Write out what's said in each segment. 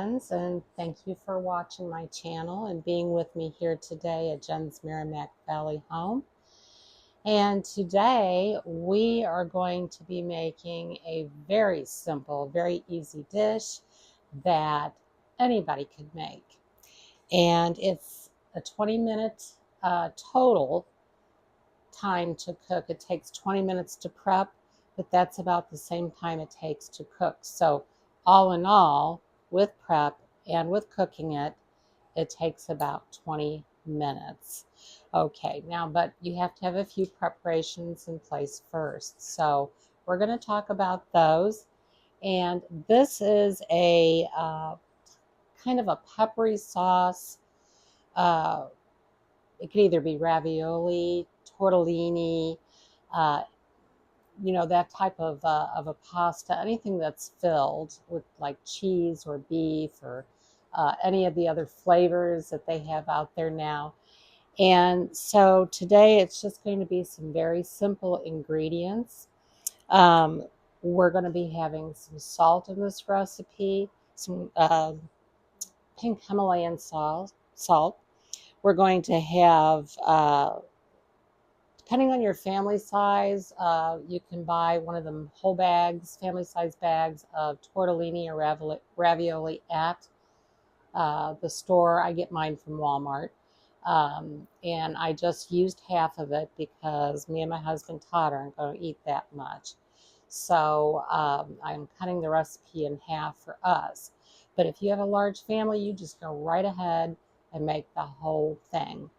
friends, and thank you for watching my channel and being with me here today at Jen's Merrimack Valley home. And today we are going to be making a very simple, very easy dish that anybody could make. And it's a 20-minute total time to cook. It takes 20 minutes to prep, but that's about the same time it takes to cook. So all in all, with prep and with cooking it, it takes about 20 minutes. Okay, now, but you have to have a few preparations in place first. So we're going to talk about those. And this is a kind of a peppery sauce. It could either be ravioli, tortellini, that type of a pasta, anything that's filled with like cheese or beef or any of the other flavors that they have out there now. And so today it's just going to be some very simple ingredients. We're going to be having some salt in this recipe, some pink Himalayan salt. We're going to have, depending on your family size, you can buy one of them whole bags, family size bags of tortellini or ravioli at the store. I get mine from Walmart. And I just used half of it because me and my husband Todd aren't going to eat that much. So I'm cutting the recipe in half for us. But if you have a large family, you just go right ahead and make the whole thing.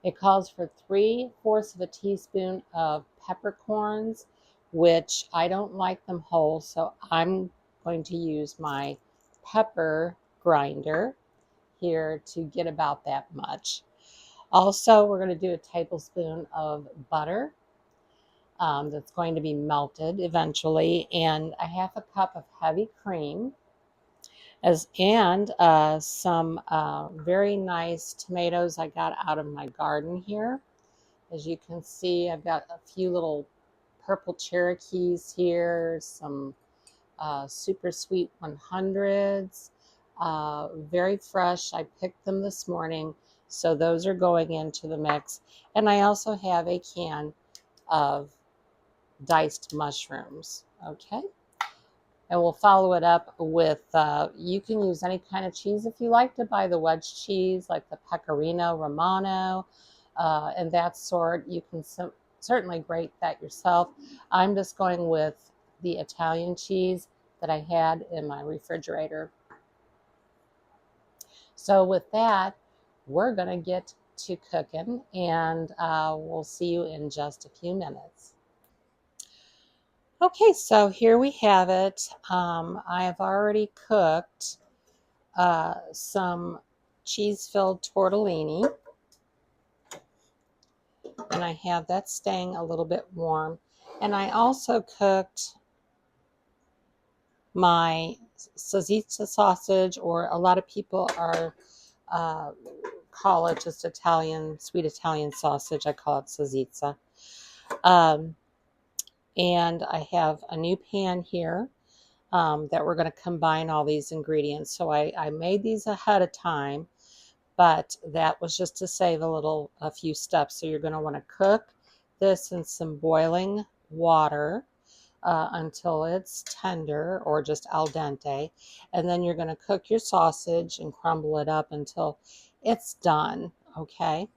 It calls for 3/4 of a teaspoon of peppercorns, which I don't like them whole, so I'm going to use my pepper grinder here to get about that much. Also, we're going to do a tablespoon of butter that's going to be melted eventually, and a half a cup of heavy cream, and some very nice tomatoes I got out of my garden here. As you can see, I've got a few little purple Cherokees here, some super sweet 100s, very fresh. I picked them this morning, so those are going into the mix. And I also have a can of diced mushrooms, okay? And we'll follow it up with, you can use any kind of cheese if you like to buy the wedge cheese, like the pecorino, Romano, and that sort. You can certainly grate that yourself. I'm just going with the Italian cheese that I had in my refrigerator. So with that, we're going to get to cooking, and we'll see you in just a few minutes. Okay, so here we have it. I've already cooked some cheese-filled tortellini, and I have that staying a little bit warm. And I also cooked my salsiccia sausage, or a lot of people are call it just Italian, sweet Italian sausage. I call it salsiccia. And I have a new pan here that we're going to combine all these ingredients. So I made these ahead of time, but that was just to save a few steps. So you're going to want to cook this in some boiling water until it's tender or just al dente. And then you're going to cook your sausage and crumble it up until it's done, okay?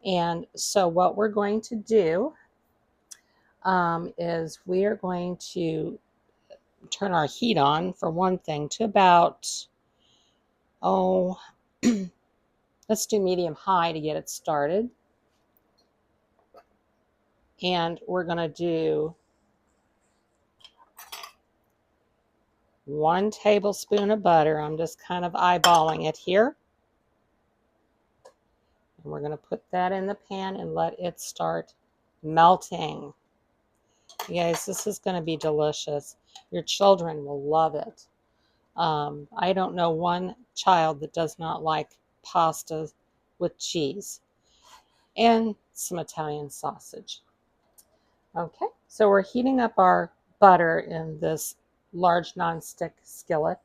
And so what we're going to do is we are going to turn our heat on, for one thing, to about, let's do medium high to get it started. And we're going to do 1 tablespoon of butter. I'm just kind of eyeballing it here. And we're going to put that in the pan and let it start melting. You guys, this is going to be delicious. Your children will love it. I don't know one child that does not like pasta with cheese and some Italian sausage. Okay, so we're heating up our butter in this large nonstick skillet.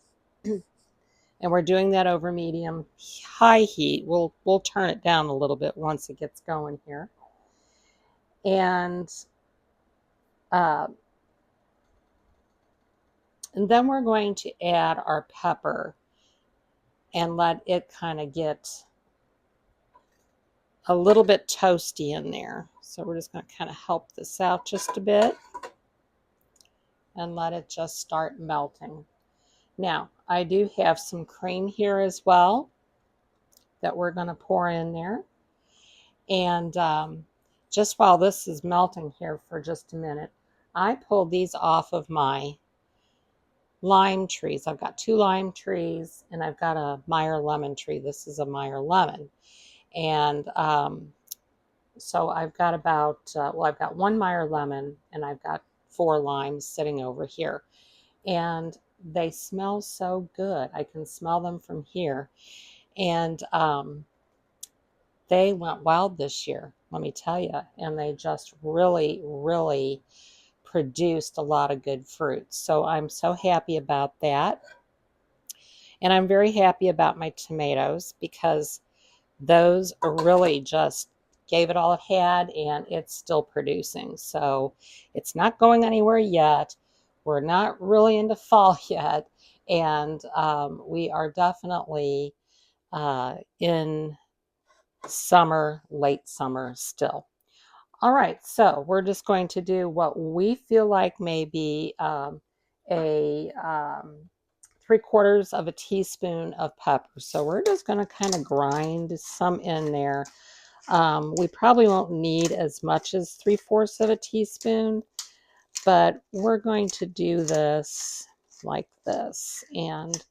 And we're doing that over medium high heat. We'll turn it down a little bit once it gets going here. And uh, and then we're going to add our pepper and let it kind of get a little bit toasty in there. So we're just going to kind of help this out just a bit and let it just start melting. Now, I do have some cream here as well that we're going to pour in there. And just while this is melting here for just a minute, I pulled these off of my lime trees. I've got 2 lime trees and I've got a Meyer lemon tree. This is a Meyer lemon. And so I've got about, I've got 1 Meyer lemon and I've got 4 limes sitting over here. And they smell so good. I can smell them from here. And they went wild this year, let me tell you. And they just really, really produced a lot of good fruits. So I'm so happy about that. And I'm very happy about my tomatoes because those really just gave it all it had and it's still producing. So it's not going anywhere yet. We're not really into fall yet. And we are definitely in summer, late summer still. All right, so we're just going to do what we feel like may be a 3/4 of a teaspoon of pepper. So we're just going to kind of grind some in there. We probably won't need as much as 3/4 of a teaspoon, but we're going to do this like this. And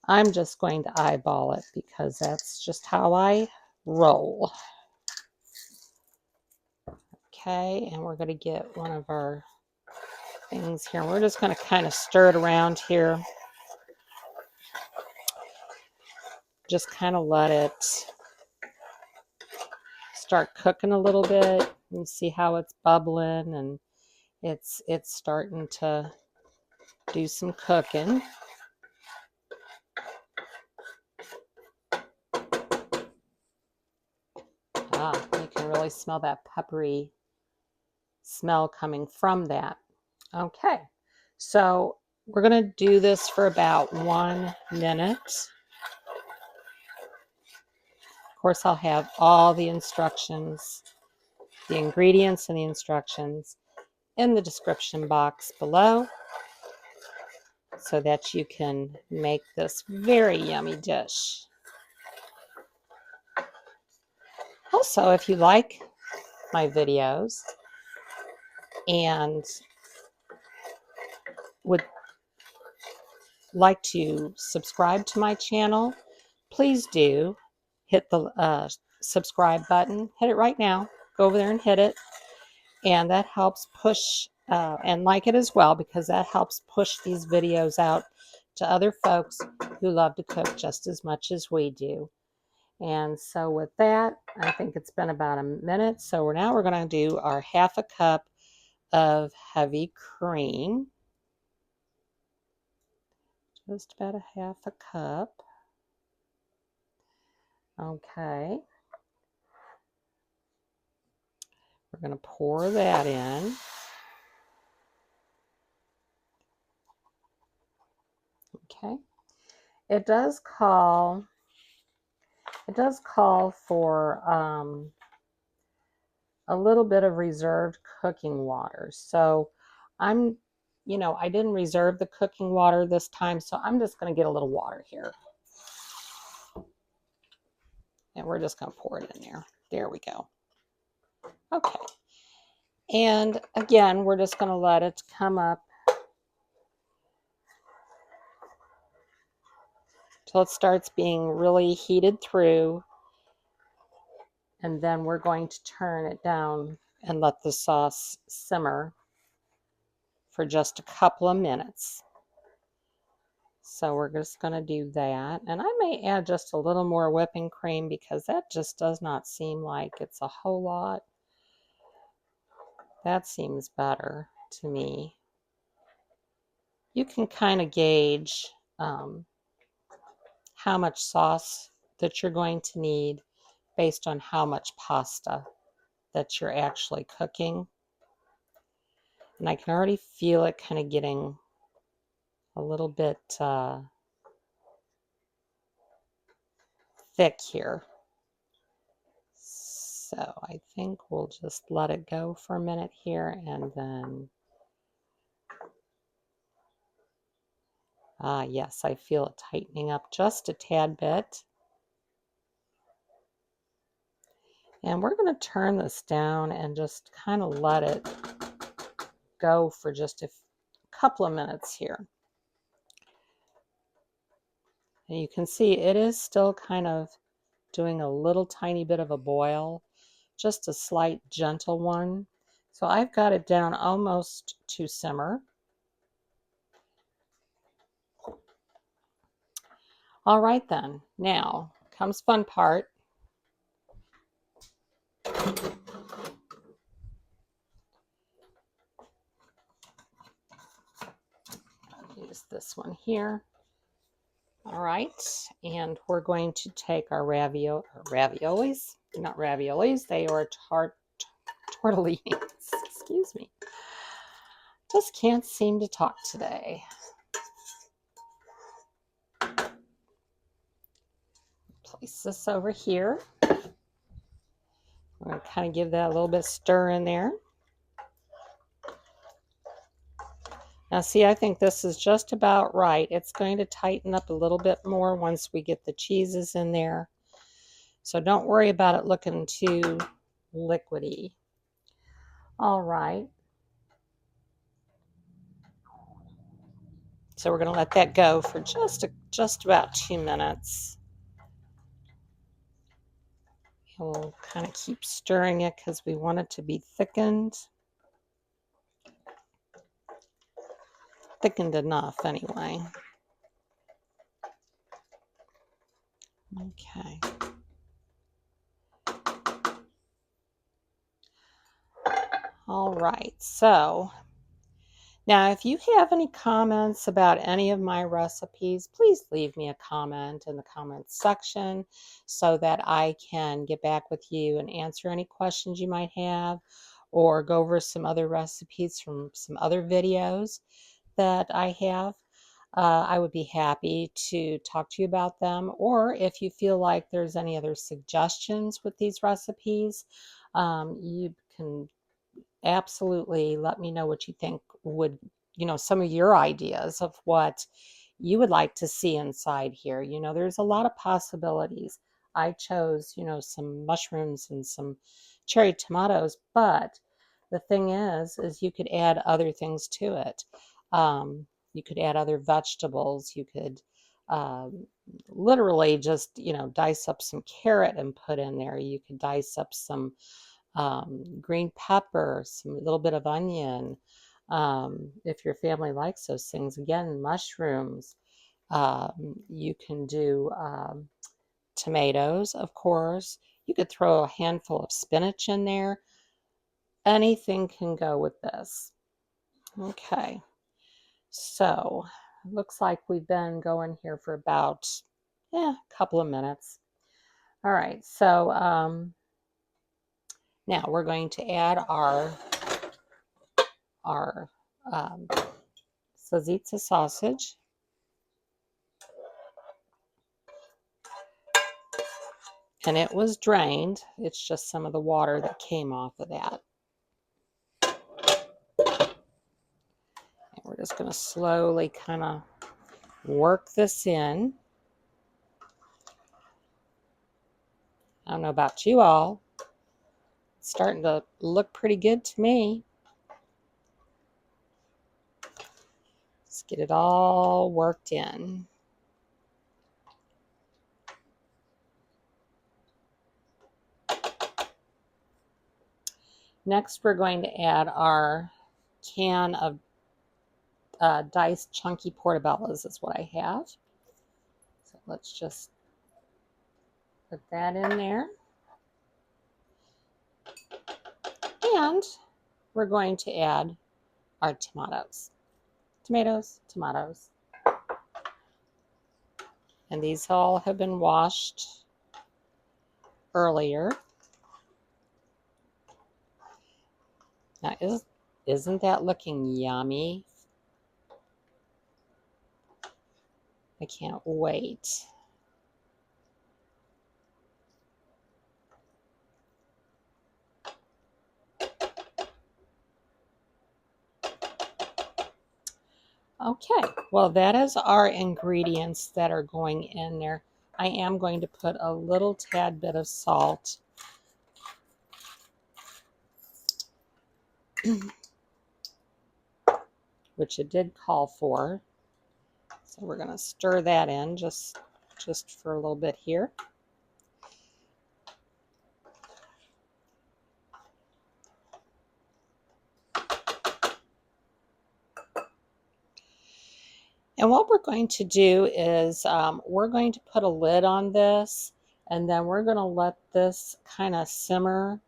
I'm just going to eyeball it because that's just how I roll. Okay, and we're going to get one of our things here. We're just going to kind of stir it around here. Just kind of let it start cooking a little bit and see how it's bubbling and it's starting to do some cooking. You can really smell that peppery smell coming from that. Okay, so we're going to do this for about 1 minute. Of course, I'll have all the instructions, the ingredients and the instructions in the description box below so that you can make this very yummy dish. Also, if you like my videos and would like to subscribe to my channel, please do hit the subscribe button. Hit it right now. Go over there and hit it. And that helps push, and like it as well, because that helps push these videos out to other folks who love to cook just as much as we do. And so with that, I think it's been about a minute. So now we're going to do our 1/2 cup of heavy cream. Just about a 1/2 cup. Okay. We're going to pour that in. Okay. It does call for a little bit of reserved cooking water. So I didn't reserve the cooking water this time, so I'm just going to get a little water here. And we're just going to pour it in there. There we go. Okay. And again, we're just going to let it come up till it starts being really heated through. And then we're going to turn it down and let the sauce simmer for just a couple of minutes. So we're just going to do that. And I may add just a little more whipping cream because that just does not seem like it's a whole lot. That seems better to me. You can kind of gauge how much sauce that you're going to need based on how much pasta that you're actually cooking. And I can already feel it kind of getting a little bit thick here. So I think we'll just let it go for a minute here, and then yes, I feel it tightening up just a tad bit. And we're going to turn this down and just kind of let it go for just a couple of minutes here. And you can see it is still kind of doing a little tiny bit of a boil, just a slight gentle one. So I've got it down almost to simmer. All right then, now comes fun part. Use this one here. All right, and we're going to take our raviolis, not raviolis, they are tortellini. Excuse me. Just can't seem to talk today. Place this over here. We're going to kind of give that a little bit of stir in there. Now see, I think this is just about right. It's going to tighten up a little bit more once we get the cheeses in there. So don't worry about it looking too liquidy. All right. So we're going to let that go for just about 2 minutes. And we'll kind of keep stirring it because we want it to be thickened. Thickened enough anyway. Okay. All right, so now if you have any comments about any of my recipes, please leave me a comment in the comments section so that I can get back with you and answer any questions you might have, or go over some other recipes from some other videos that I have. I would be happy to talk to you about them, or if you feel like there's any other suggestions with these recipes, you can absolutely let me know what you think would, some of your ideas of what you would like to see inside here. There's a lot of possibilities. I chose, some mushrooms and some cherry tomatoes, but the thing is you could add other things to it. You could add other vegetables. You could literally just, dice up some carrot and put in there. You could dice up some green pepper, some little bit of onion. If your family likes those things, again, mushrooms. You can do tomatoes, of course. You could throw a handful of spinach in there. Anything can go with this. Okay, so it looks like we've been going here for about a couple of minutes. All right, so now we're going to add our salsiccia sausage. And it was drained. It's just some of the water that came off of that. And we're just going to slowly kind of work this in. I don't know about you all. It's starting to look pretty good to me. Let's get it all worked in. Next, we're going to add our can of diced chunky portobellos is what I have. So let's just put that in there. And we're going to add our tomatoes. Tomatoes. And these all have been washed earlier. Now, isn't that looking yummy? I can't wait. Okay, well, that is our ingredients that are going in there. I am going to put a little tad bit of salt. Which it did call for. So we're going to stir that in just for a little bit here. And what we're going to do is we're going to put a lid on this, and then we're going to let this kind of simmer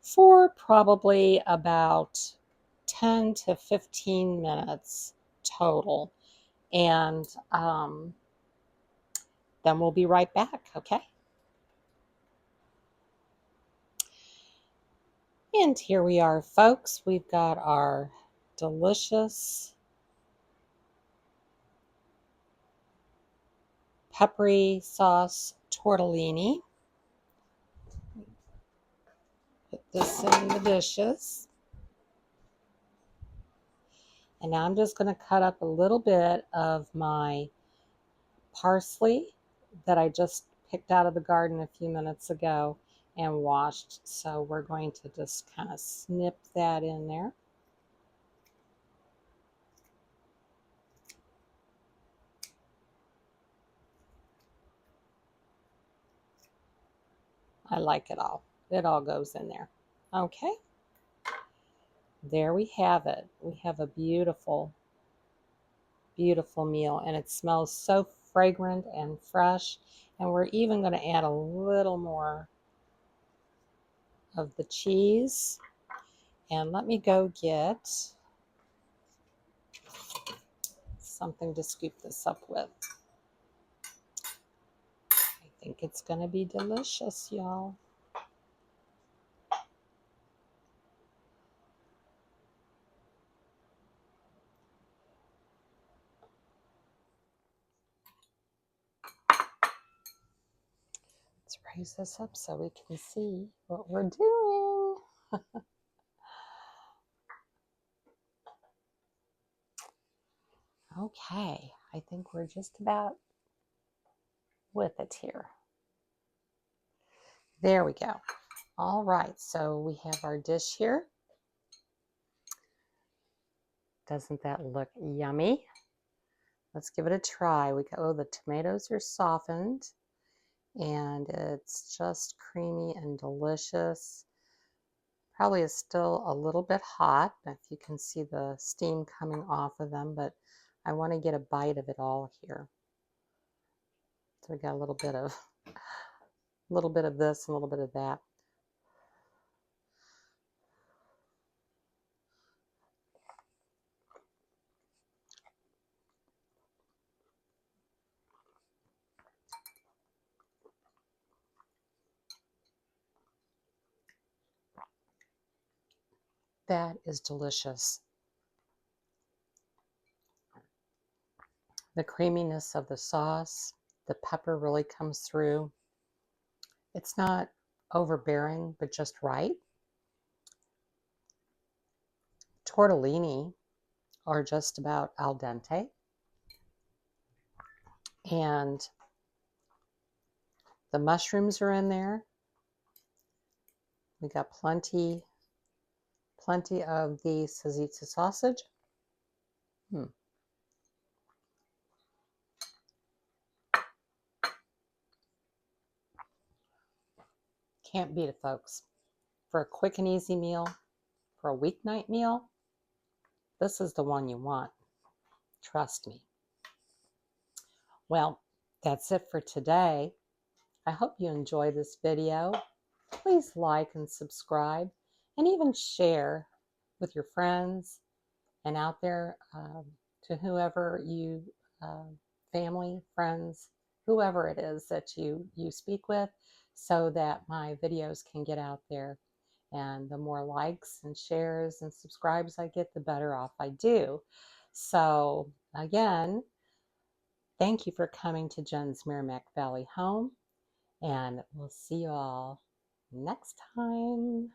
for probably about 10 to 15 minutes total. And then we'll be right back, okay? And here we are, folks. We've got our delicious peppery sauce tortellini. Put this in the dishes. And now I'm just going to cut up a little bit of my parsley that I just picked out of the garden a few minutes ago and washed. So we're going to just kind of snip that in there. I like it all. It all goes in there. Okay. There we have it. We have a beautiful, beautiful meal, and it smells so fragrant and fresh. And we're even going to add a little more of the cheese. And let me go get something to scoop this up with. I think it's going to be delicious, y'all. Let's raise this up so we can see what we're doing. Okay, I think we're just about with it here. There we go. All right, so we have our dish here. Doesn't that look yummy? Let's give it a try. Oh, the tomatoes are softened and it's just creamy and delicious. Probably is still a little bit hot, if you can see the steam coming off of them, but I want to get a bite of it all here. So we got a little bit of this and a little bit of that. That is delicious. The creaminess of the sauce, the pepper really comes through. It's not overbearing, but just right. Tortellini are just about al dente. And the mushrooms are in there. We got plenty of the salsiccia sausage. Can't beat it, folks. For a quick and easy meal, for a weeknight meal, this is the one you want. Trust me. Well, that's it for today. I hope you enjoyed this video. Please like and subscribe, and even share with your friends and out there to whoever you, family, friends, whoever it is that you speak with, so that my videos can get out there. And the more likes and shares and subscribes I get, the better off I do. So again, thank you for coming to Jen's Merrimack Valley home, and we'll see you all next time.